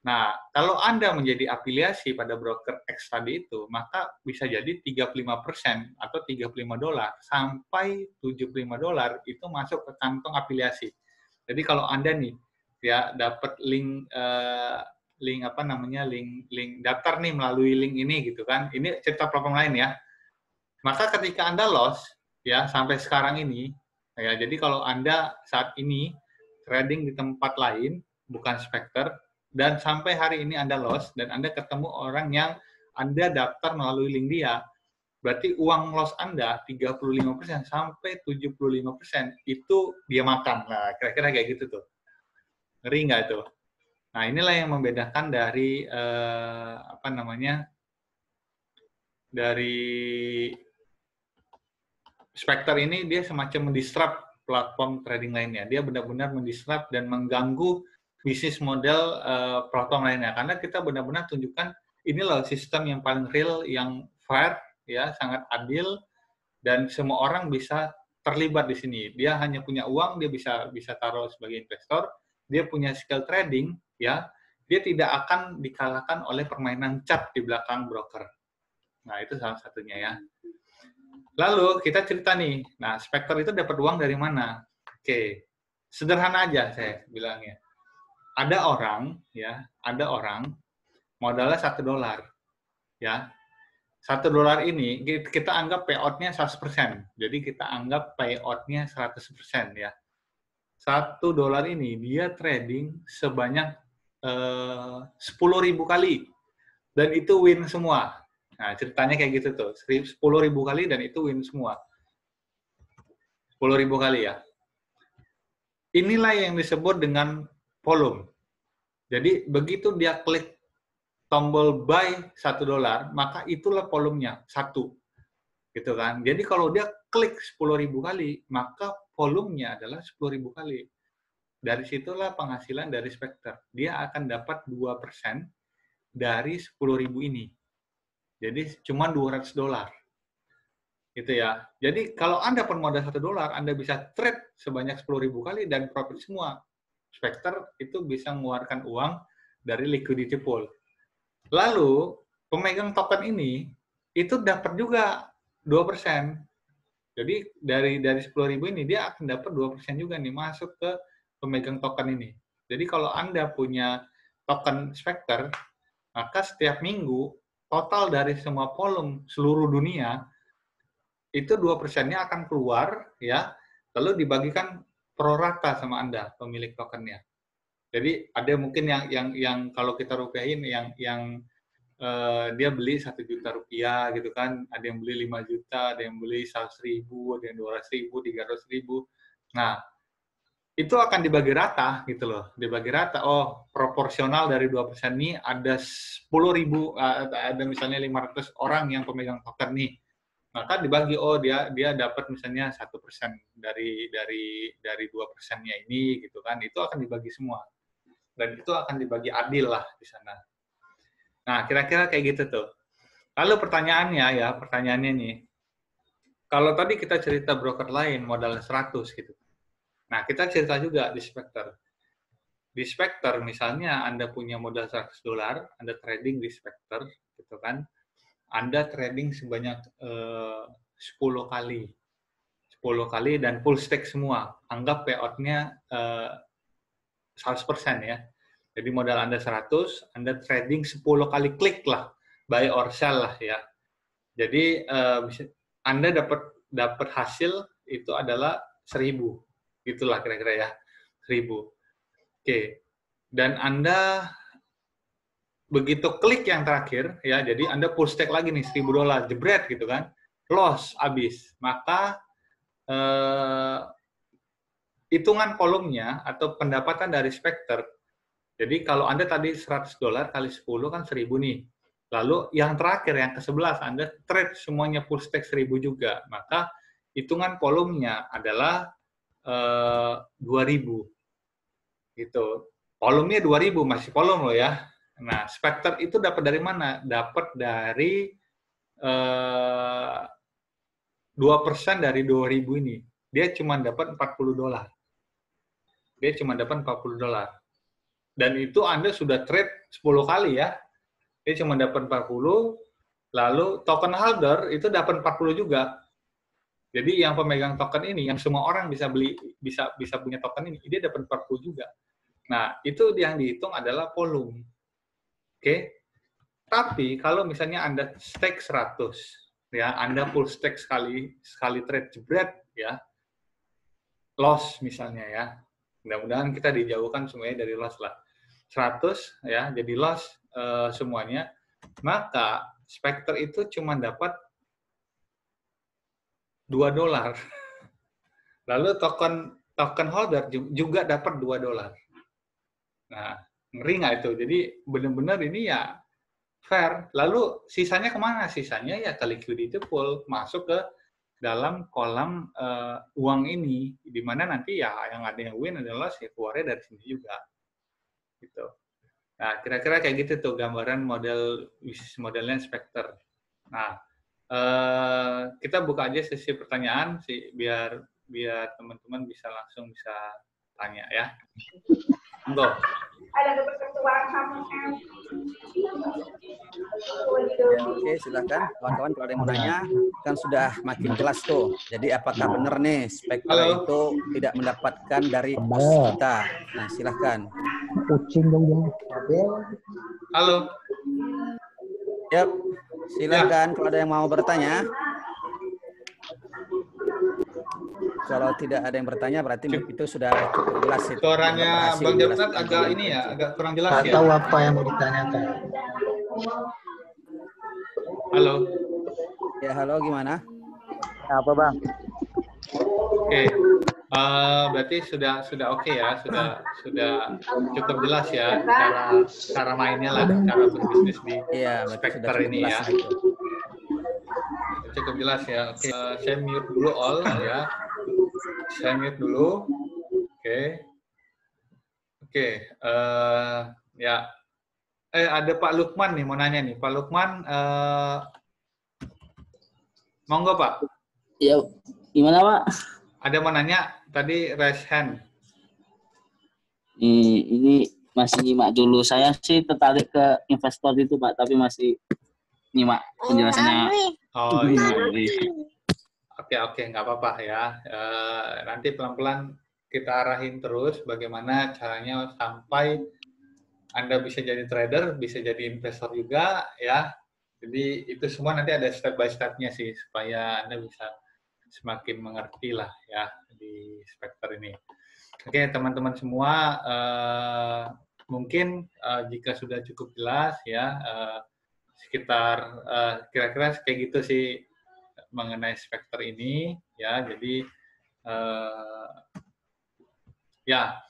Nah, kalau Anda menjadi afiliasi pada broker X tadi itu, maka bisa jadi 35% atau $35 sampai $75 itu masuk ke kantong afiliasi. Jadi kalau Anda nih ya dapat link daftar nih melalui link ini gitu kan. Ini cerita platform lain ya. Maka ketika Anda loss ya sampai sekarang ini ya, jadi kalau Anda saat ini trading di tempat lain bukan Spectre dan sampai hari ini Anda loss dan Anda ketemu orang yang Anda daftar melalui link dia, berarti uang loss Anda 35% sampai 75% itu dia makan. Nah, kira-kira kayak gitu tuh. Ngeri nggak itu? Nah, inilah yang membedakan dari dari Spectre ini. Dia semacam mendisrupt platform trading lainnya. Dia benar-benar mendisrupt dan mengganggu bisnis model platform lainnya. Karena kita benar-benar tunjukkan ini loh sistem yang paling real, yang fair, ya sangat adil, dan semua orang bisa terlibat di sini. Dia hanya punya uang, dia bisa taruh sebagai investor, dia punya skill trading, ya dia tidak akan dikalahkan oleh permainan cat di belakang broker. Nah, itu salah satunya ya. Lalu kita cerita nih, nah Spectre itu dapat uang dari mana? Oke, sederhana aja saya bilangnya. Ada orang modalnya $1, ya. $1 ini kita anggap payout-nya 100%. Jadi kita anggap payout-nya 100% ya. $1 ini dia trading sebanyak 10.000 kali dan itu win semua. Nah, ceritanya kayak gitu tuh. 10.000 kali dan itu win semua. 10.000 kali ya. Inilah yang disebut dengan volume. Jadi begitu dia klik tombol buy $1, maka itulah volumenya, 1. Gitu kan. Jadi kalau dia klik 10.000 kali, maka volumenya adalah 10.000 kali. Dari situlah penghasilan dari Spectre. Dia akan dapat 2% dari 10.000 ini. Jadi cuma $200. Gitu ya. Jadi kalau Anda bermodal $1, Anda bisa trade sebanyak 10.000 kali dan profit semua. Spectre itu bisa mengeluarkan uang dari liquidity pool. Lalu pemegang token ini itu dapat juga 2%. Jadi dari 10.000 ini dia akan dapat 2% juga nih masuk ke pemegang token ini. Jadi kalau Anda punya token Spectre, maka setiap minggu total dari semua volume seluruh dunia itu 2%-nya akan keluar ya, lalu dibagikan pro rata sama Anda pemilik tokennya. Jadi ada mungkin yang kalau kita rupiahin yang dia beli 1 juta rupiah gitu kan, ada yang beli 5 juta, ada yang beli 100.000, ada yang 200.000, 300.000. Nah, itu akan dibagi rata gitu loh, dibagi rata. Oh, proporsional dari 2% ini ada 10.000, ada misalnya 500 orang yang pemegang token nih. Maka dibagi, oh dia dapat misalnya 1% dari 2%-nya ini gitu kan. Itu akan dibagi semua. Dan itu akan dibagi adil lah di sana. Nah, kira-kira kayak gitu tuh. Lalu pertanyaannya nih. Kalau tadi kita cerita broker lain modal 100 gitu. Nah, kita cerita juga di Spectre. Di Spectre, misalnya Anda punya modal $100, Anda trading di Spectre, gitu kan. Anda trading sebanyak 10 kali. 10 kali dan full stake semua. Anggap payout-nya 100% ya. Jadi modal Anda 100, Anda trading 10 kali klik lah. Buy or sell lah ya. Jadi Anda dapat hasil itu adalah 1.000. Itulah kira-kira ya, 1.000. Oke. Dan Anda begitu klik yang terakhir, ya, jadi Anda full stake lagi nih, $1.000, jebret gitu kan, loss, habis. Maka hitungan volumenya atau pendapatan dari Spectre, jadi kalau Anda tadi $100 kali 10 kan 1.000 nih. Lalu yang terakhir, yang ke-11, Anda trade semuanya full stake 1.000 juga. Maka hitungan volumenya adalah 2.000 gitu. Volumenya 2.000, masih volume loh ya. Nah, Spectre itu dapat dari mana? Dapat dari 2% dari 2.000 ini. Dia cuma dapat $40. Dia cuma dapat $40. Dan itu Anda sudah trade 10 kali ya. Dia cuma dapat 40, lalu token holder itu dapat 40 juga. Jadi yang pemegang token ini, yang semua orang bisa beli, bisa punya token ini, dia dapat 40 juga. Nah, itu yang dihitung adalah volume. Oke? Tapi kalau misalnya Anda stake 100, ya, Anda full stake sekali trade jebret, ya, loss misalnya ya. Mudah-mudahan kita dijauhkan semuanya dari loss lah. 100 ya, jadi loss semuanya. Maka Spectre itu cuma dapat $2. Lalu token holder juga dapat $2. Nah, ngeri nggak itu? Jadi benar-benar ini ya fair. Lalu sisanya kemana? Sisanya ya ke liquidity pool, masuk ke dalam kolam uang ini, di mana nanti ya yang ada yang win adalah si keluarnya dari sini juga. Gitu. Nah, kira-kira kayak gitu tuh gambaran bisnis modelnya Spectre. Nah, kita buka aja sesi pertanyaan sih biar teman-teman bisa langsung tanya ya. Monggo.
Oke, silakan kawan-kawan kalau ada yang mau nanya, kan sudah makin jelas tuh. Jadi apakah benar nih Spectre itu tidak mendapatkan dari kos kita? Nah, silakan.
Halo.
Yap, silakan kalau ada yang mau bertanya. Kalau tidak ada yang bertanya berarti itu sudah cukup jelas itu.
Suaranya Bang Japnat agak agak kurang jelas ya.
Tahu apa yang mau ditanyakan.
Halo.
Ya, halo, gimana?
Apa Bang?
Oke. Berarti sudah oke ya, sudah cukup jelas ya cara mainnya lah, cara berbisnis di
Iya, berarti sudah
Spectre
cukup
ini
jelas
ya.
gitu.
Cukup jelas ya. Oke, saya mute dulu all ya. Saya mute dulu. Oke. Ya. Ada Pak Lukman nih mau nanya nih. Pak Lukman, monggo Pak.
Ya, gimana Pak?
Ada mau nanya tadi raise hand.
Ini masih nyimak dulu. Saya sih tertarik ke investor itu Pak, tapi masih nyimak penjelasannya.
Oh iya. Oke, nggak apa-apa ya. Nanti pelan-pelan kita arahin terus bagaimana caranya sampai Anda bisa jadi trader, bisa jadi investor juga ya. Jadi itu semua nanti ada step by step-nya sih supaya Anda bisa semakin mengerti lah ya di Spectre ini. Oke, teman-teman semua, mungkin jika sudah cukup jelas ya, sekitar kira-kira kayak gitu sih mengenai Spectre ini ya. Jadi ya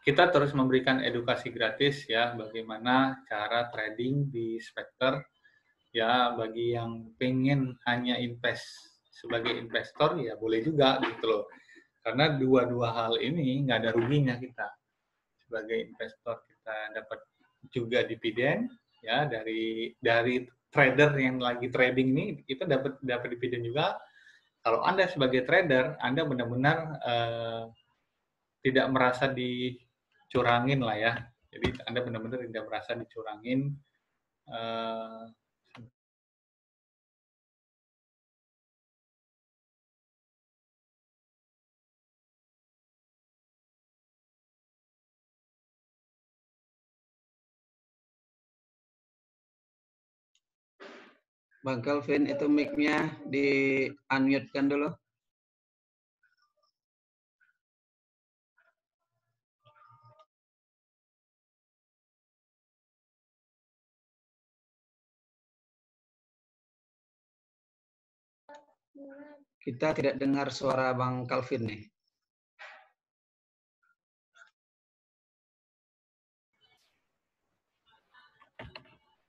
kita terus memberikan edukasi gratis ya bagaimana cara trading di Spectre ya. Bagi yang pengen hanya invest sebagai investor ya boleh juga gitu loh, karena dua hal ini nggak ada ruginya. Kita sebagai investor kita dapat juga dividen ya dari trader yang lagi trading ini, kita dapat dividen juga. Kalau Anda sebagai trader, Anda benar-benar tidak merasa dicurangin lah ya. Jadi Anda benar-benar tidak merasa dicurangin.
Bang Calvin, itu mic-nya di-unmute-kan dulu. Kita tidak dengar suara Bang Calvin nih.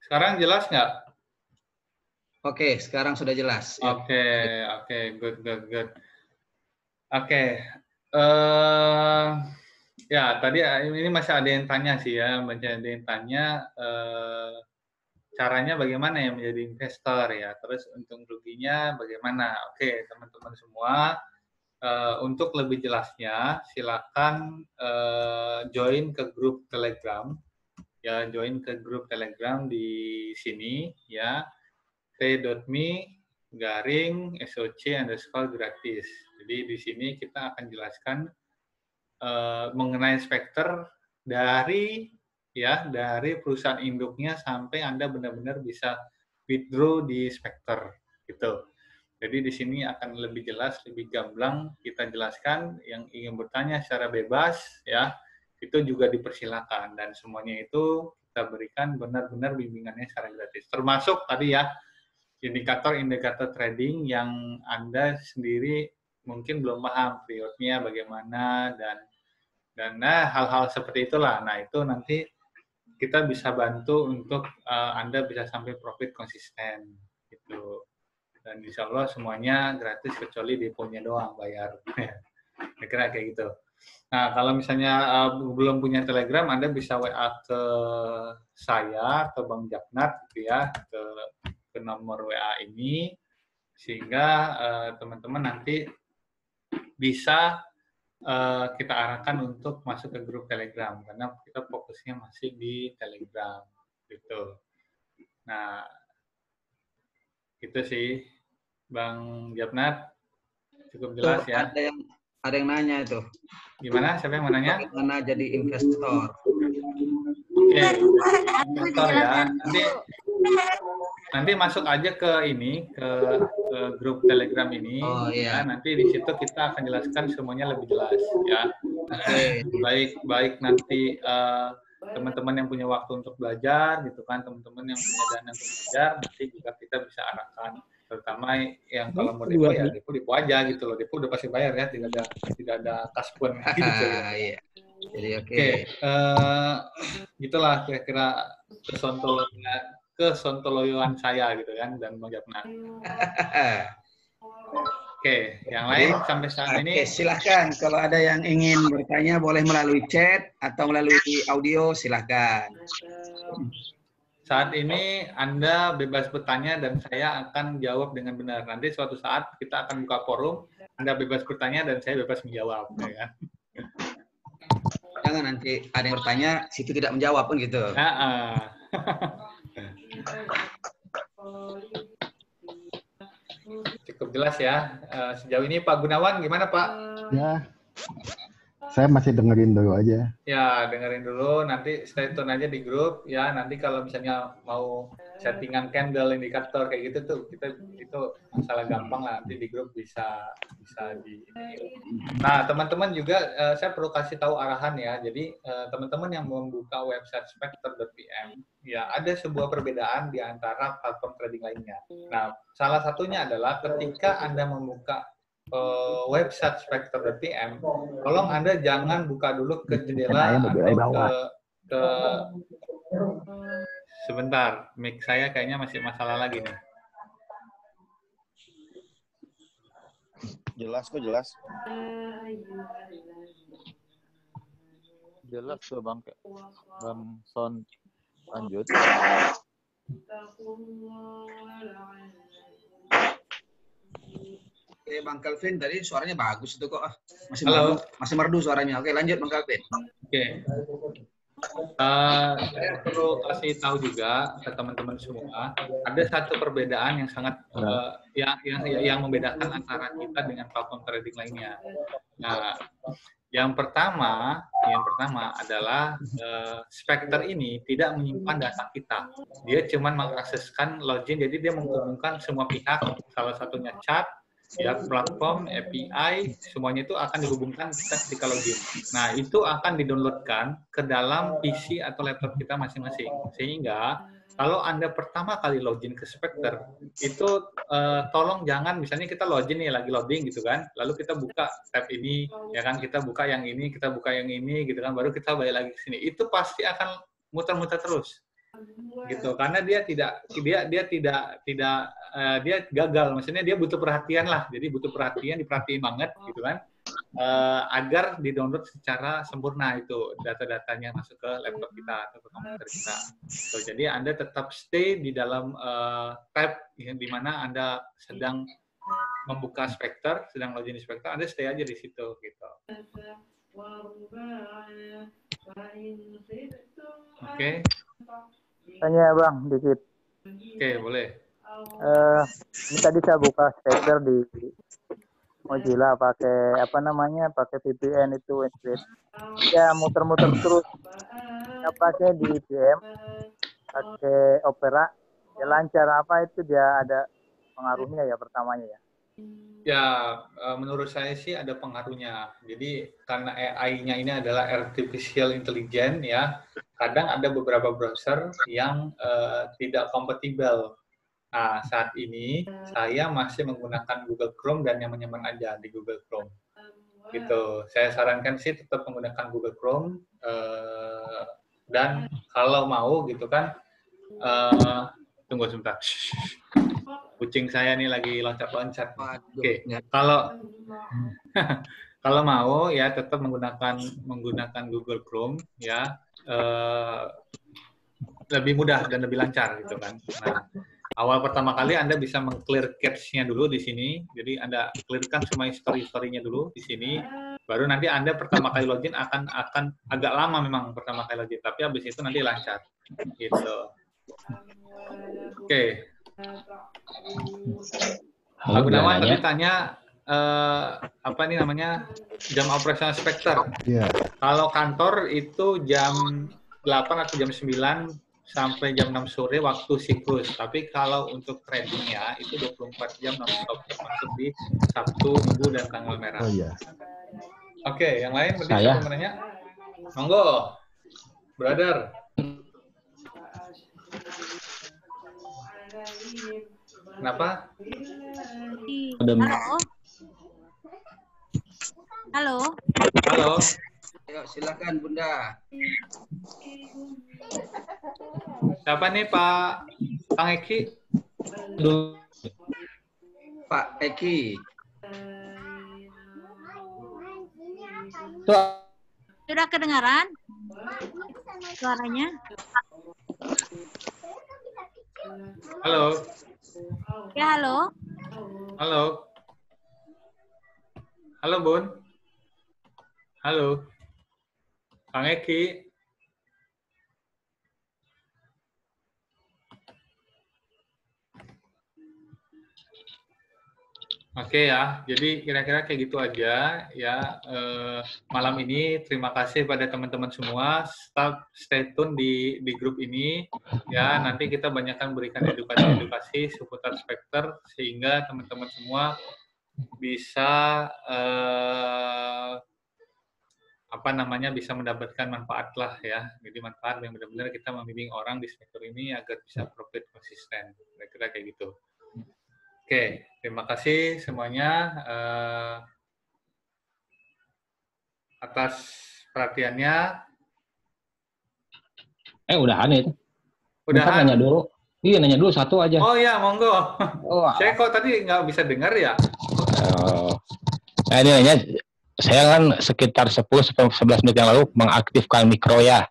Sekarang jelas nggak?
Oke, sekarang sudah jelas.
Oke, good. Oke, ya tadi ini masih ada yang tanya sih ya, masih ada yang tanya caranya bagaimana ya menjadi investor ya, terus untung ruginya bagaimana. Oke, teman-teman semua, untuk lebih jelasnya silakan join ke grup Telegram ya, join ke grup Telegram di sini ya, t.me/SOC_gratis. Jadi di sini kita akan jelaskan mengenai Spectre dari perusahaan induknya sampai Anda benar-benar bisa withdraw di Spectre gitu. Jadi di sini akan lebih jelas, lebih gamblang kita jelaskan. Yang ingin bertanya secara bebas ya, itu juga dipersilakan, dan semuanya itu kita berikan benar-benar bimbingannya secara gratis. Termasuk tadi ya, indikator-indikator trading yang Anda sendiri mungkin belum paham periodnya bagaimana, dan hal-hal seperti itulah. Nah, itu nanti kita bisa bantu untuk Anda bisa sampai profit konsisten gitu. Dan insya Allah semuanya gratis kecuali deponya doang bayar. Kira-kira kayak gitu. Nah, kalau misalnya belum punya Telegram, Anda bisa WA ke saya atau Bang Japnat gitu ya, ke nomor WA ini, sehingga teman-teman nanti bisa kita arahkan untuk masuk ke grup Telegram, karena kita fokusnya masih di Telegram gitu. Nah, itu sih Bang Japnat, cukup jelas ya.
Ada yang nanya itu.
Gimana? Siapa yang mau nanya?
Bagaimana jadi investor?
Oke, investor ya. Nanti masuk aja ke ini, ke grup Telegram ini.
Oh, iya.
Ya, nanti di situ kita akan jelaskan semuanya lebih jelas ya. Baik nanti teman-teman yang punya waktu untuk belajar gitu kan, teman-teman yang punya dana untuk belajar, nanti juga kita bisa arahkan, terutama yang kalau mau depo ya depo aja gitu loh, depo udah pasti bayar ya, tidak ada kaspun gitu.
Iya. Jadi
Oke, gitulah kira-kira kesontoloyoan saya gitu kan, dan Bang Japna. Oke, yang lain sampai saat ini.
Oke, silahkan. Kalau ada yang ingin bertanya, boleh melalui chat atau melalui audio, silahkan.
Saat ini Anda bebas bertanya dan saya akan jawab dengan benar. Nanti suatu saat kita akan buka forum, Anda bebas bertanya dan saya bebas menjawab. Ya kan?
Jangan nanti ada yang bertanya, situ tidak menjawab pun gitu.
Cukup jelas ya. Sejauh ini Pak Gunawan gimana Pak?
Ya, saya masih dengerin dulu aja.
Ya, dengerin dulu. Nanti stay tune aja di grup. Ya, nanti kalau misalnya mau settingan candle, indikator kayak gitu tuh, itu masalah gampang lah. Nanti di grup bisa di. Nah, teman-teman juga saya perlu kasih tahu arahan ya. Jadi teman-teman yang membuka website spectre.pm, ya ada sebuah perbedaan di antara platform trading lainnya. Nah, salah satunya adalah ketika Anda membuka website spectre.pm, tolong Anda jangan buka dulu ke jendela atau ke sebentar, mic saya kayaknya masih masalah lagi nih.
Jelas kok, jelas.
Jelas tuh Bang Son, lanjut.
Oke, Bang Calvin tadi suaranya bagus itu kok. Masih merdu suaranya. Oke, lanjut Bang Calvin.
Oke. Saya perlu kasih tahu juga ke teman-teman semua, ada satu perbedaan yang sangat yang membedakan antara kita dengan platform trading lainnya. Nah, yang pertama adalah Spectre ini tidak menyimpan data kita. Dia cuma mengakseskan login, jadi dia menghubungkan semua pihak, salah satunya chat, ya, platform, API, semuanya itu akan dihubungkan ketika login. Nah, itu akan didownloadkan ke dalam PC atau laptop kita masing-masing. Sehingga kalau Anda pertama kali login ke Spectre, itu tolong jangan, misalnya kita login nih, lagi loading gitu kan, lalu kita buka tab ini, ya kan, kita buka yang ini, kita buka yang ini, gitu kan, baru kita balik lagi ke sini. Itu pasti akan muter-muter terus. Gitu, karena dia gagal, maksudnya dia butuh perhatian lah, jadi butuh perhatian, diperhatiin banget gitu kan, agar di-download secara sempurna itu data-datanya masuk ke laptop kita atau ke komputer kita. So, jadi Anda tetap stay di dalam tab di mana Anda sedang membuka Spectre, sedang login di Spectre, Anda stay aja di situ gitu. Oke.
Tanya Bang, dikit.
Oke, boleh.
Ini tadi saya buka Spectre di Mozilla pakai pakai VPN itu Windows. Ya muter-muter terus. Saya pakai di IBM, pakai Opera, ya lancar. Apa itu dia ada pengaruhnya ya pertamanya ya?
Ya, menurut saya sih ada pengaruhnya. Jadi karena AI-nya ini adalah artificial intelligence ya, kadang ada beberapa browser yang tidak kompatibel. Nah, saat ini saya masih menggunakan Google Chrome dan nyaman-nyaman aja di Google Chrome. Gitu. Saya sarankan sih tetap menggunakan Google Chrome dan kalau mau gitu kan, tunggu sebentar. Kucing saya nih lagi loncat-loncat. Oke, kalau mau ya tetap menggunakan Google Chrome ya, lebih mudah dan lebih lancar gitu kan. Nah, awal pertama kali Anda bisa meng-clear cache-nya dulu di sini. Jadi Anda clearkan semua history-nya dulu di sini. Baru nanti Anda pertama kali login akan agak lama memang pertama kali login, tapi habis itu nanti lancar. Gitu. Oke. Pak Gunawan tadi tanya apa nih namanya jam operasional Spectre.
Yeah.
Kalau kantor itu jam 8 atau jam 9 sampai jam 6 sore waktu siklus. Tapi kalau untuk tradingnya itu 24 jam non-stop, termasuk di Sabtu, Minggu, dan tanggal merah.
Oh iya.
Oke, yang lain berarti menanya? Monggo. Brother. Kenapa?
Halo. Halo.
Halo.
Ayo, silakan Bunda.
Siapa nih Pak Kang Eki?
Pak Eki.
Sudah kedengaran suaranya?
Halo.
Ya, halo.
Halo. Halo, Bun. Halo. Kang Eki. Oke ya, jadi kira-kira kayak gitu aja ya. Malam ini terima kasih pada teman-teman semua. Stay tune di grup ini ya. Nanti kita banyakkan berikan edukasi seputar Spectre sehingga teman-teman semua bisa bisa mendapatkan manfaat lah ya. Jadi manfaat yang benar-benar kita membimbing orang di Spectre ini agar bisa profit konsisten. Kira-kira kayak gitu. Oke, terima kasih semuanya atas perhatiannya.
Udahan itu.
Udahan.
Nanya dulu. Iya, nanya dulu satu aja.
Oh ya, monggo. Saya kok tadi nggak bisa dengar ya?
Ini nanya, saya kan sekitar 10-11 menit yang lalu mengaktifkan mikro ya.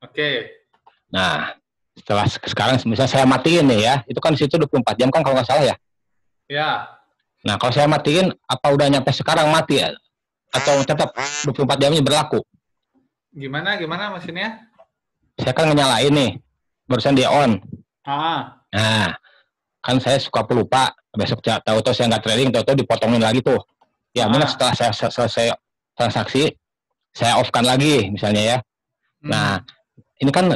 Oke.
Nah, setelah sekarang misalnya saya matiin nih ya, itu kan di situ 24 jam kan kalau nggak salah ya?
Ya.
Nah, kalau saya matiin, apa udah nyampe sekarang mati ya? Atau tetap 24 jamnya berlaku?
Gimana maksudnya?
Saya kan nyalain nih, barusan dia on. Nah, kan saya suka pelupa, besok tahu-tahu saya nggak trading, tahu-tahu dipotongin lagi tuh. Ya, benar setelah saya selesai transaksi, saya off-kan lagi misalnya ya. Nah, ini kan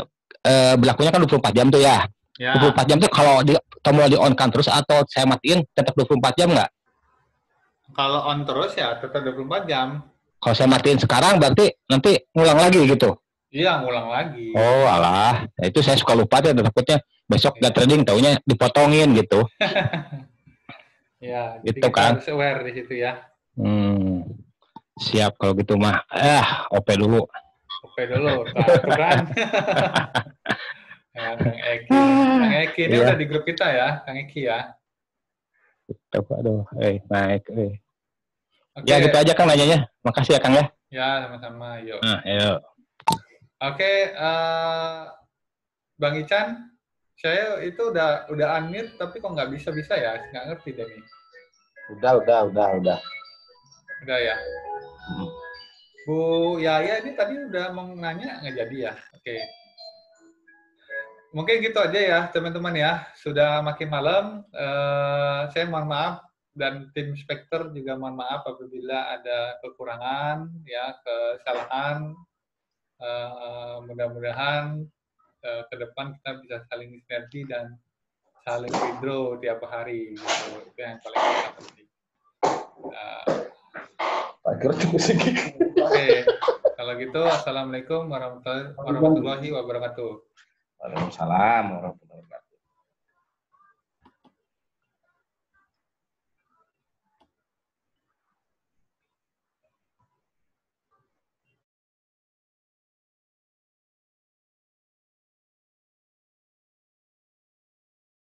berlakunya kan 24 jam tuh ya. 24 jam tuh kalau tombol di on kan terus atau saya matiin tetap 24 jam nggak?
Kalau on terus ya tetap 24 jam.
Kalau saya matiin sekarang berarti nanti ngulang lagi gitu?
Iya, ngulang lagi.
Oh alah, nah, itu saya suka lupa tuh, takutnya besok nggak trading taunya dipotongin gitu.
Ya,
gitu
jadi
kan.
harus aware di situ ya.
Siap kalau gitu mah. OP dulu.
OP dulu, itu kan. Kang Eki ini udah di grup kita ya, Kang Eki ya.
Aduh, naik. Okay. Ya gitu aja Kang nanyanya. Makasih ya Kang ya.
Ya, sama-sama. Yuk.
Nah, yuk.
Oke, Bang Ican, saya itu udah unmute tapi kok nggak bisa ya, nggak ngerti deh nih.
Udah.
Udah ya. Bu Yaya ini tadi udah mau nanya nggak jadi ya? Oke. Mungkin gitu aja ya teman-teman ya. Sudah makin malam. Saya mohon maaf dan tim Spectre juga mohon maaf apabila ada kekurangan ya, kesalahan. Mudah-mudahan ke depan kita bisa saling sinergi dan saling withdraw tiap hari gitu. Itu yang paling penting. Oke, kalau gitu assalamualaikum warahmatullahi wabarakatuh.
Waalaikumsalam warahmatullahi wabarakatuh.